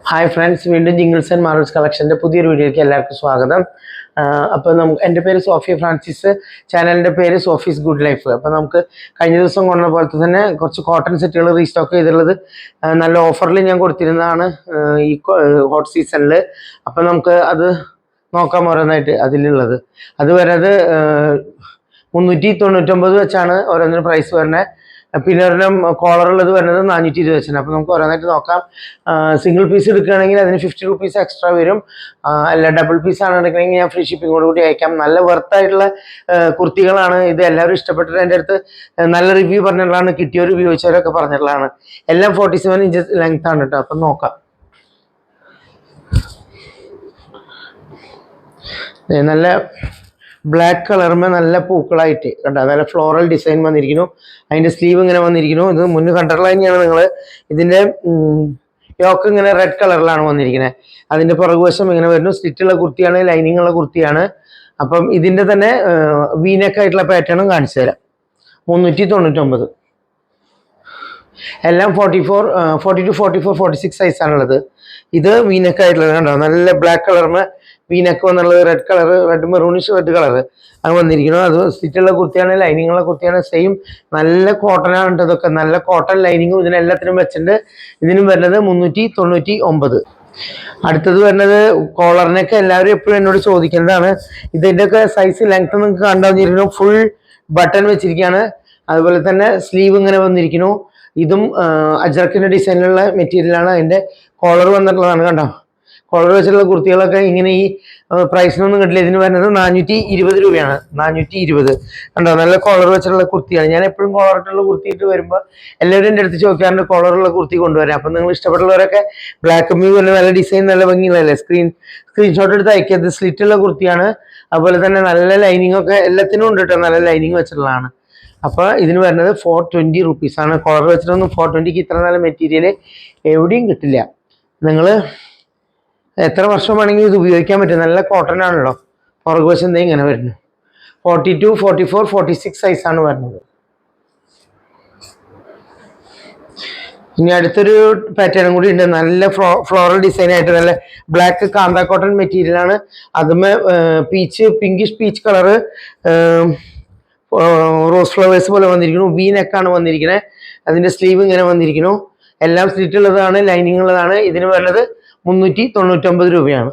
Hi friends, വീണ്ടും jingles and Marvels കളക്ഷൻ്റെ പുതിയൊരു വീഡിയോയ്ക്ക് എല്ലാവർക്കും സ്വാഗതം. അപ്പോൾ എൻ്റെ പേര് സോഫിയ ഫ്രാൻസിസ്, ചാനലിൻ്റെ പേര് സോഫീസ് ഗുഡ് ലൈഫ്. അപ്പോൾ നമുക്ക് കഴിഞ്ഞ ദിവസം കൊണ്ട പോലത്തെ തന്നെ കുറച്ച് കോട്ടൺ സെറ്റുകൾ റീസ്റ്റോക്ക് ചെയ്തിട്ടുള്ളത് നല്ല ഓഫറിൽ ഞാൻ കൊടുത്തിരുന്നതാണ് ഈ ഹോട്ട് സീസണിൽ. അപ്പോൾ നമുക്ക് അത് നോക്കാം ഓരോന്നായിട്ട്. അതിലുള്ളത് അത് വരുന്നത് 399 വെച്ചാണ് ഓരോന്നിനും പ്രൈസ് വരുന്നത്. പിന്നെ ഒരെണ്ണം കോളറുള്ളത് വരുന്നത് 420 വെച്ചാണ്. അപ്പോൾ നമുക്ക് ഓരോന്നായിട്ട് നോക്കാം. സിംഗിൾ പീസ് എടുക്കുകയാണെങ്കിൽ അതിന് 50 റുപ്പീസ് എക്സ്ട്രാ വരും. അല്ല ഡബിൾ പീസ് ആണ് എടുക്കണമെങ്കിൽ ഞാൻ ഫ്രീ ഷിപ്പിങ്ങോട് കൂടി അയക്കാം. നല്ല വെർത്തായിട്ടുള്ള കുർത്തികളാണ് ഇത്. എല്ലാവരും ഇഷ്ടപ്പെട്ടിട്ട് എൻ്റെ അടുത്ത് നല്ല റിവ്യൂ പറഞ്ഞിട്ടുള്ളതാണ്, കിട്ടിയവർ ഉപയോഗിച്ചവരൊക്കെ പറഞ്ഞിട്ടുള്ളതാണ്. എല്ലാം 47 ഇഞ്ചസ് ലെങ്ത് ആണ് കേട്ടോ. അപ്പം നോക്കാം. നല്ല ബ്ലാക്ക് കളറുമേ നല്ല പൂക്കളായിട്ട് കണ്ടോ, നല്ല ഫ്ലോറൽ ഡിസൈൻ വന്നിരിക്കുന്നു. അതിൻ്റെ സ്ലീവ് ഇങ്ങനെ വന്നിരിക്കുന്നു. ഇത് മുന്നേ കണ്ടിട്ടുള്ള തന്നെയാണ് നിങ്ങൾ. ഇതിൻ്റെ യോക്ക് ഇങ്ങനെ റെഡ് കളറിലാണ് വന്നിരിക്കുന്നത്. അതിൻ്റെ പുറകുവശം ഇങ്ങനെ വരുന്നു. സ്ലിറ്റുള്ള കുർത്തിയാണ്, ലൈനിങ് ഉള്ള കുർത്തിയാണ്. അപ്പം ഇതിൻ്റെ തന്നെ വീനക്കായിട്ടുള്ള പാറ്റേണും കാണിച്ചു തരാം. 399 എല്ലാം 44, 42, 44, 46 സൈസാണുള്ളത്. ഇത് വീനക്കായിട്ടുള്ളത് കണ്ടോ, നല്ല ബ്ലാക്ക് കളറിന് വീനക്ക് വന്നുള്ളത്. Red colour, red maroonish red colour അത് വന്നിരിക്കുന്നു. അത് സ്റ്റിച്ചുള്ള കുർത്തിയാണ്, ലൈനിങ്ങുള്ള കുർത്തിയാണ്. സെയിം നല്ല കോട്ടനാണ് ഇതൊക്കെ. നല്ല കോട്ടൺ ലൈനിങ്ങും ഇതിനെല്ലാത്തിനും വെച്ചിട്ടുണ്ട്. ഇതിനും വരുന്നത് 399. അടുത്തത് വരുന്നത് കോളറിനൊക്കെ എല്ലാവരും എപ്പോഴും എന്നോട് ചോദിക്കുന്നതാണ്. ഇതിൻ്റെയൊക്കെ സൈസ് ലെങ്ത് നിങ്ങൾക്ക് കണ്ടുവന്നിരിക്കുന്നു. ഫുൾ ബട്ടൺ വെച്ചിരിക്കുകയാണ്. അതുപോലെ തന്നെ സ്ലീവ് ഇങ്ങനെ വന്നിരിക്കുന്നു. ഇതും അജർക്കിൻ്റെ ഡിസൈനിലുള്ള മെറ്റീരിയലാണ്. അതിൻ്റെ കോളർ വന്നിട്ടുള്ളതാണ് കണ്ടോ. കോളർ വെച്ചിട്ടുള്ള കുർത്തികളൊക്കെ ഇങ്ങനെ ഈ പ്രൈസിനൊന്നും കിട്ടില്ല. ഇതിന് വരുന്നത് 420 രൂപയാണ്. 420 കണ്ടോ, നല്ല കോളർ വെച്ചിട്ടുള്ള കുർത്തിയാണ്. ഞാൻ എപ്പോഴും കോളറിട്ടുള്ള കുർത്തി ഇട്ട് വരുമ്പോൾ എല്ലാവരും എൻ്റെ അടുത്ത് ചോദിക്കാറുണ്ട് കോളറുള്ള കുർത്തി കൊണ്ടുവരാം. അപ്പം നിങ്ങൾ ഇഷ്ടപ്പെട്ടുള്ളവരൊക്കെ ബ്ലാക്ക് മ്യൂ തന്നെ നല്ല ഡിസൈൻ, നല്ല ഭംഗിയുള്ളതല്ലേ. സ്ക്രീൻഷോട്ട് എടുത്ത് അയക്കിയത് സ്ലിറ്റുള്ള കുർത്തിയാണ്. അതുപോലെ തന്നെ നല്ല ലൈനിങ് ഒക്കെ എല്ലാത്തിനും ഉണ്ട് കേട്ടോ. നല്ല ലൈനിങ് വെച്ചിട്ടുള്ളതാണ്. അപ്പോൾ ഇതിന് വരുന്നത് 420 റുപ്പീസാണ്. കോളർ വെച്ചിട്ടൊന്നും 420ക്ക് ഇത്ര നല്ല മെറ്റീരിയൽ എവിടെയും കിട്ടില്ല. നിങ്ങൾ എത്ര വർഷം വേണമെങ്കിലും ഇത് ഉപയോഗിക്കാൻ പറ്റും. നല്ല കോട്ടൺ ആണല്ലോ. പുറകുവശം എന്താ ഇങ്ങനെ വരുന്നു. 42, 44, 46 സൈസാണ് വരുന്നത്. ഇനി അടുത്തൊരു പാറ്റേണും കൂടി ഉണ്ട്. നല്ല ഫ്ലോറൽ ഡിസൈൻ ആയിട്ട് നല്ല ബ്ലാക്ക് കാന്ത കോട്ടൺ മെറ്റീരിയലാണ്. അതുമേ pinkish peach colour rose flowers പോലെ വന്നിരിക്കുന്നു. വി നെക്കാണ് വന്നിരിക്കുന്നത്. അതിൻ്റെ സ്ലീവ് ഇങ്ങനെ വന്നിരിക്കുന്നു. എല്ലാം സ്ലിറ്റ് ഉള്ളതാണ്, ലൈനിങ് ഉള്ളതാണ്. ഇതിന് വരുന്നത് 399 രൂപയാണ്.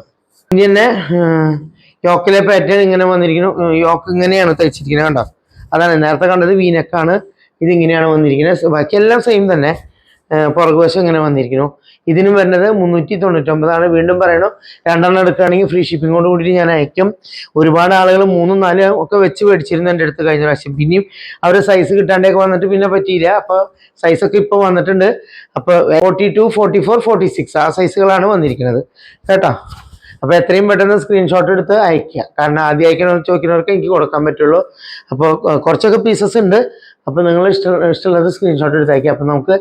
ഇനി തന്നെ യോക്കിലെ പാറ്റേൺ ഇങ്ങനെ വന്നിരിക്കുന്നു. യോക്ക് ഇങ്ങനെയാണ് തയ്ച്ചിരിക്കുന്നത് കണ്ടോ. അതാണ് നേരത്തെ കണ്ടത് വി നെക്കാണ്. ഇതിങ്ങനെയാണ് വന്നിരിക്കുന്നത്. ബാക്കിയെല്ലാം സെയിം തന്നെ. പുറകുവശം ഇങ്ങനെ വന്നിരിക്കുന്നു. ഇതിനും വരുന്നത് 399. വീണ്ടും പറയണം, രണ്ടെണ്ണം എടുക്കുകയാണെങ്കിൽ ഫ്രീ ഷിപ്പിങ്ങോട് കൂടി ഞാൻ അയക്കും. ഒരുപാട് ആളുകൾ 3, 4 ഒക്കെ വെച്ച് മേടിച്ചിരുന്നു എൻ്റെ അടുത്ത് കഴിഞ്ഞ പ്രാവശ്യം. പിന്നെയും അവർ സൈസ് കിട്ടാണ്ടൊക്കെ വന്നിട്ട് പിന്നെ പറ്റിയില്ല. അപ്പോൾ സൈസൊക്കെ ഇപ്പോൾ വന്നിട്ടുണ്ട്. അപ്പോൾ 42, 44, 46 ആ സൈസുകളാണ് വന്നിരിക്കുന്നത് കേട്ടോ. അപ്പോൾ എത്രയും പെട്ടെന്ന് സ്ക്രീൻഷോട്ട് എടുത്ത് അയക്കുക. കാരണം ആദ്യം അയക്കണമെന്ന് ചോദിക്കുന്നവർക്ക് എനിക്ക് കൊടുക്കാൻ പറ്റുള്ളൂ. അപ്പോൾ കുറച്ചൊക്കെ പീസസ് ഉണ്ട്. അപ്പോൾ നിങ്ങൾ ഇഷ്ടമുള്ളത് സ്ക്രീൻഷോട്ട് എടുത്ത് അയക്കുക. അപ്പോൾ നമുക്ക്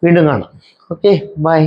വീണ്ടും കാണാം. Okay, by.